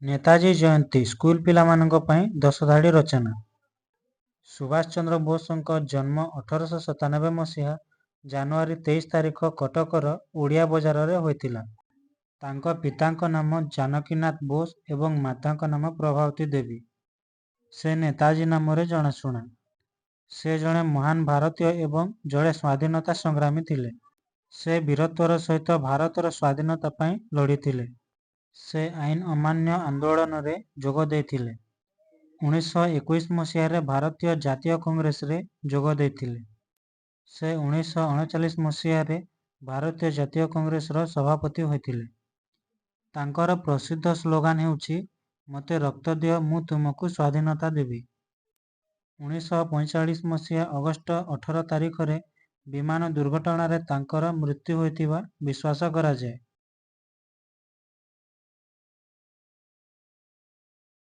ନେତାଜୀ ଜୟନ୍ତୀ school ପିଲାମାନଙ୍କ ପାଇଁ 10 ଧାଡ଼ି ରଚନା। ସୁଭାଷ ଚନ୍ଦ୍ର ବୋଷଙ୍କ ଜନ୍ମ 1897 ମସିହା ଜାନୁଆରୀ 23 ତାରିଖ କଟକର ଓଡ଼ିଆ ବଜାରରେ ହୋଇଥିଲା। ତାଙ୍କ ପିତାଙ୍କ ନାମ ଜାନକୀନାଥ ବୋଷ ଏବଂ ମାତାଙ୍କ ନାମ ପ୍ରଭାବତୀ ଦେବୀ। ସେ ନେତାଜୀ ନାମରେ ଜଣାଶୁଣା। ସେ ଜଣେ ମହାନ ଭାରତୀୟ ଏବଂ ଜଣେ ସ୍ୱାଧୀନତା ସଂଗ୍ରାମୀ ଥିଲେ। ସେ ବୀରତ୍ୱର ସହିତ ଭାରତର ସ୍ୱାଧୀନତା ପାଇଁ ଲଢ଼ିଥିଲେ। ସେ ଆଇନ ଅମାନ୍ୟ ଆନ୍ଦୋଳନରେ ଯୋଗ ଦେଇଥିଲେ। 1921 ମସିହାରେ ଭାରତୀୟ ଜାତୀୟ କଂଗ୍ରେସରେ ଯୋଗ ଦେଇଥିଲେ। ସେ 1939 ମସିହାରେ ଭାରତୀୟ ଜାତୀୟ କଂଗ୍ରେସର ସଭାପତି ହୋଇଥିଲେ। ତାଙ୍କର ପ୍ରସିଦ୍ଧ ସ୍ଲୋଗାନ ହେଉଛି "ମୋତେ ରକ୍ତ ଦିଅ, ମୁଁ ତୁମକୁ ସ୍ୱାଧୀନତା ଦେବି"। 1945 ମସିହା ଅଗଷ୍ଟ 18 ତାରିଖରେ ବିମାନ ଦୁର୍ଘଟଣାରେ ତାଙ୍କର ମୃତ୍ୟୁ ହୋଇଥିବା ବିଶ୍ୱାସ କରାଯାଏ।